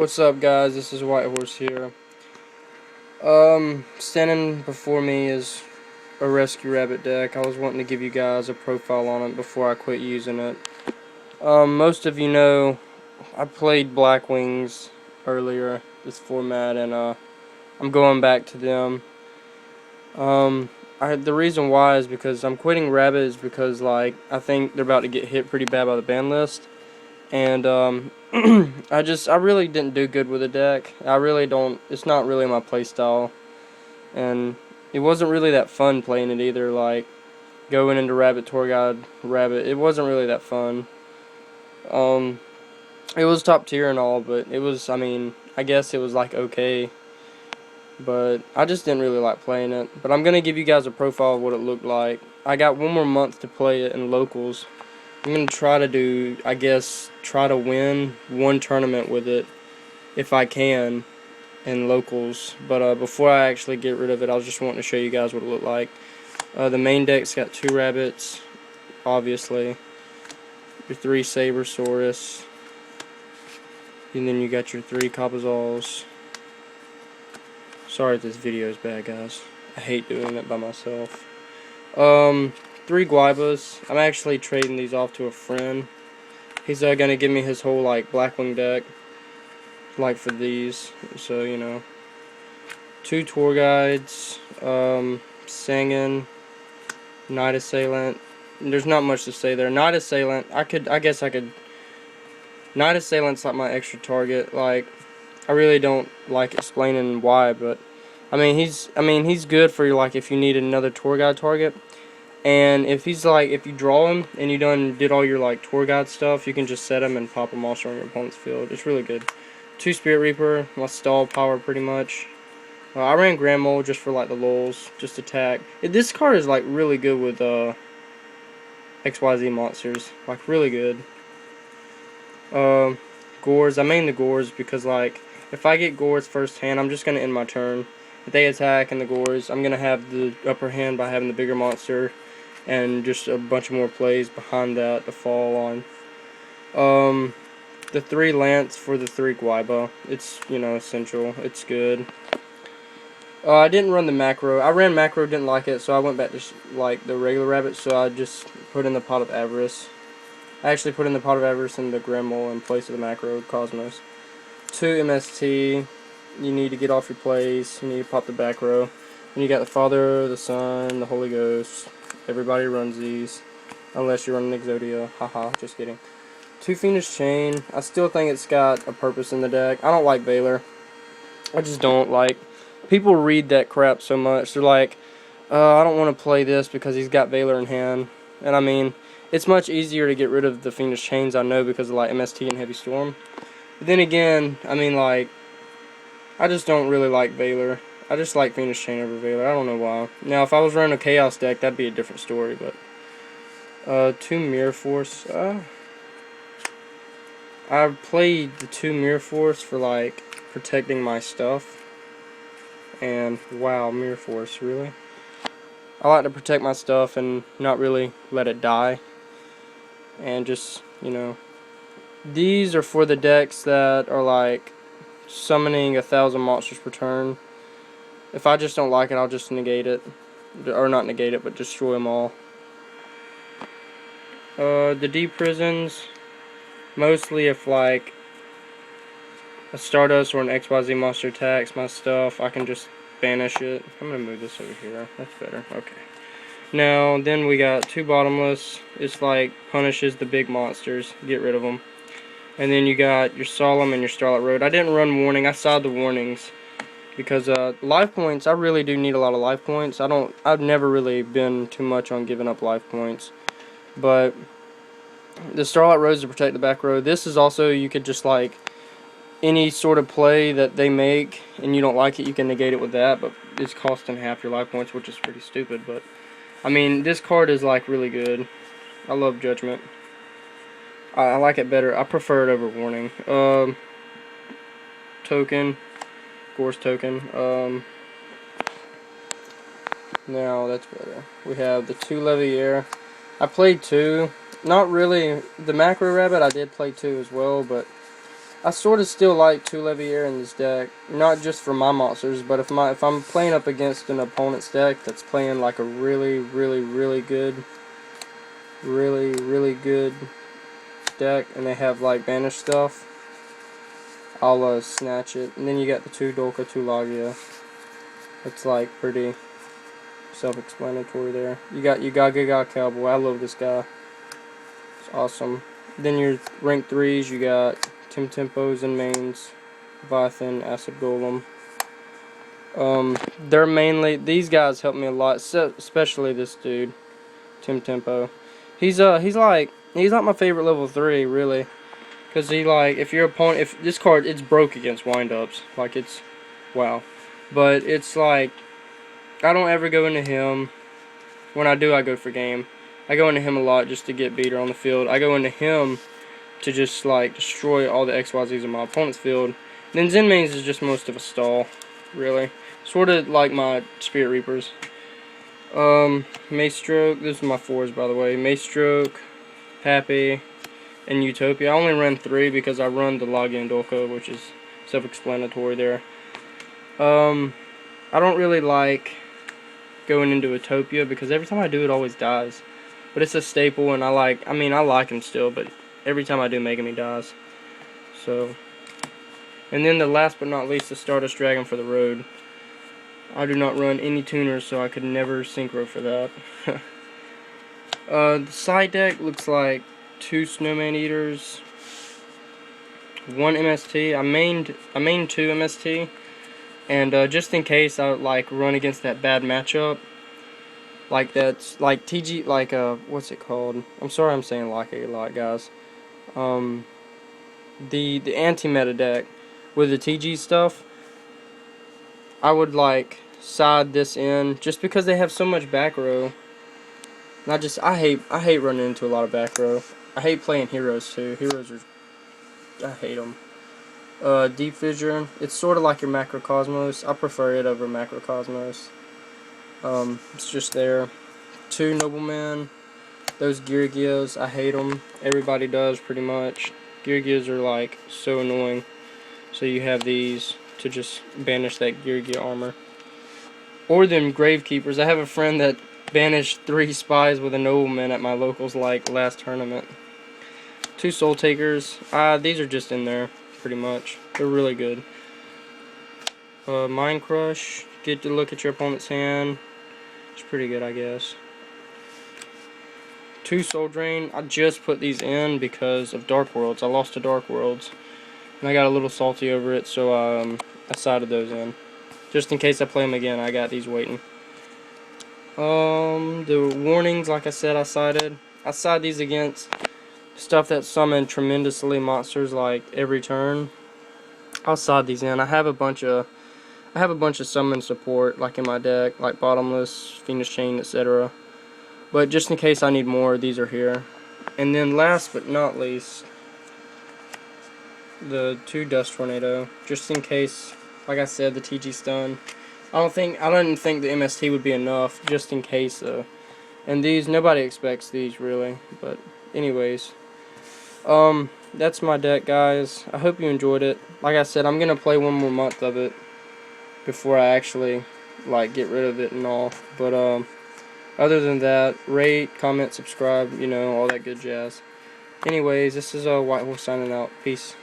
What's up, guys? This is White Horse here. Standing before me is a Rescue Rabbit deck. I was wanting to give you guys a profile on it before I quit using it. Most of you know I played Black Wings earlier, this format, and I'm going back to them. The reason why is because I'm quitting Rabbit is because, like, I think they're about to get hit pretty bad by the ban list. And I really didn't do good with the deck. I really don't. It's not really my playstyle, and it wasn't really that fun playing it either. Like going into Rabbit Tour Guide Rabbit, it wasn't really that fun. It was top tier and all, but it was. I mean, I guess it was like okay, but I just didn't really like playing it. But I'm gonna give you guys a profile of what it looked like. I got one more month to play it in locals. I'm going to try to do, I guess, try to win one tournament with it if I can in locals. But before I actually get rid of it, I was just wanting to show you guys what it looked like. The main deck's got 2 rabbits, obviously. Your 3 Sabersaurus. And then you got your 3 Kapazals. Sorry if this video is bad, guys. I hate doing it by myself. 3 Guaibas. I'm actually trading these off to a friend. He's gonna give me his whole like Blackwing deck, like for these. So you know, 2 tour guides, Singin, Night Assailant. There's not much to say there. Night Assailant. I guess I could. Night Assailant's like my extra target. Like, I really don't like explaining why, but I mean he's good for like if you need another tour guide target. And if he's like, if you draw him and you did all your like tour guide stuff, you can just set him and pop a monster on your opponent's field. It's really good. 2 Spirit Reaper, my stall power pretty much. I ran Grand Mole just for like the lulz, just attack. This card is like really good with XYZ monsters, like really good. Gores, I main the Gores because like if I get Gores first hand, I'm just gonna end my turn. If they attack and the Gores, I'm gonna have the upper hand by having the bigger monster. And just a bunch of more plays behind that to fall on. The 3 Lance for the 3 Guaiba. It's, you know, essential. It's good. I didn't run the macro. I ran macro, didn't like it, so I went back to like the regular rabbit. So I just put in the Pot of Avarice. I actually put in the Pot of Avarice in the Grand Mole in place of the macro Cosmos. 2 MST. You need to get off your plays. You need to pop the back row. And you got the Father, the Son, the Holy Ghost. Everybody runs these, unless you run an Exodia. Haha, just kidding. 2 Fiendish Chain. I still think it's got a purpose in the deck. I don't like Valor. I just don't like. People read that crap so much. They're like, I don't want to play this because he's got Valor in hand. And I mean, it's much easier to get rid of the Fiendish Chains, I know, because of like MST and Heavy Storm. But then again, I mean, like, I just don't really like Valor. I just like Fiendish Chain over Valor. I don't know why. Now, if I was running a Chaos deck, that'd be a different story, but 2 Mirror Force. I played the 2 Mirror Force for, like, protecting my stuff. And, wow, Mirror Force, really? I like to protect my stuff and not really let it die. And just, you know. These are for the decks that are, like, summoning 1,000 monsters per turn. If I just don't like it, I'll just negate it. Or not negate it, but destroy them all. The deep prisons, mostly if like a Stardust or an XYZ monster attacks my stuff, I can just banish it. I'm going to move this over here. That's better. Okay. Now, then we got 2 Bottomless. It's like punishes the big monsters. Get rid of them. And then you got your Solemn and your Starlight Road. I didn't run Warning. I saw the warnings. Because life points, I really do need a lot of life points. I've never really been too much on giving up life points. But the Starlight Road is to protect the back row. This is also, you could just like, any sort of play that they make and you don't like it, you can negate it with that. But it's costing half your life points, which is pretty stupid. But, I mean, this card is like really good. I love Judgment. I like it better. I prefer it over Warning. Token. Force token. Now that's better. We have the 2 Leviair. I played 2. Not really the macro rabbit. I did play 2 as well, but I sort of still like 2 Leviair in this deck, not just for my monsters, but if I'm playing up against an opponent's deck that's playing like a really good deck, and they have like banished stuff, I'll snatch it. And then you got the 2 Dolka, 2 Lagia. It's like pretty self-explanatory there. You got Yugioh Cowboy. I love this guy. It's awesome. Then your rank 3s, you got Tempos and mains, Leviathan, Acid Golem. They're mainly, these guys help me a lot, especially this dude, Tempo. He's like my favorite level 3, really, because he, like, if your opponent, if this card, it's broke against windups, like, it's wow, but it's like I don't ever go into him. When I do, I go for game. I go into him a lot just to get beater on the field. I go into him to just like destroy all the XYZs in my opponent's field. Then Zen Mains is just most of a stall, really. Sort of like my Spirit Reapers. Mace Stroke, this is my 4s by the way. Mace Stroke, Happy, and Utopia. I only run 3 because I run the Lagia and Dolka, which is self-explanatory there. I don't really like going into Utopia because every time I do it always dies. But it's a staple, and I like him still, but every time I do make him he dies. So, and then the last but not least, the Stardust Dragon for the road. I do not run any tuners, so I could never synchro for that. The side deck looks like 2 Snowman Eaters, 1 MST. I mained 2 MST, and just in case I like run against that bad matchup, like that's like TG, like what's it called? I'm sorry, I'm saying like a lot, guys. The anti-meta deck with the TG stuff, I would like side this in just because they have so much back row. And I hate running into a lot of back row. I hate playing heroes too. Heroes are, I hate them. Deep Fissure, it's sort of like your Macrocosmos. I prefer it over Macrocosmos. It's just there. 2 Noblemen. Those Yugiohs, I hate them. Everybody does pretty much. Yugiohs are like so annoying. So you have these to just banish that Yugioh armor. Or them Gravekeepers. I have a friend that banished 3 spies with a Nobleman at my locals like last tournament. 2 Soul Takers. These are just in there pretty much. They're really good. Mind Crush. Get to look at your opponent's hand. It's pretty good, I guess. 2 Soul Drain. I just put these in because of Dark Worlds. I lost to Dark Worlds, and I got a little salty over it, so I sided those in. Just in case I play them again, I got these waiting. The warnings, like I said, I sided. I side these against stuff that summon tremendously monsters like every turn. I'll side these in. I have a bunch of summon support like in my deck, like Bottomless, Phoenix Chain, etc. But just in case I need more, these are here. And then last but not least, the 2 Dust Tornado, just in case, like I said, the TG stun. I didn't think the MST would be enough, just in case. And these, nobody expects these really. But anyways, that's my deck, guys. I hope you enjoyed it. Like I said, I'm gonna play 1 more month of it before I actually like get rid of it and all. But other than that, rate, comment, subscribe, you know, all that good jazz. Anyways, this is White Wolf signing out. Peace.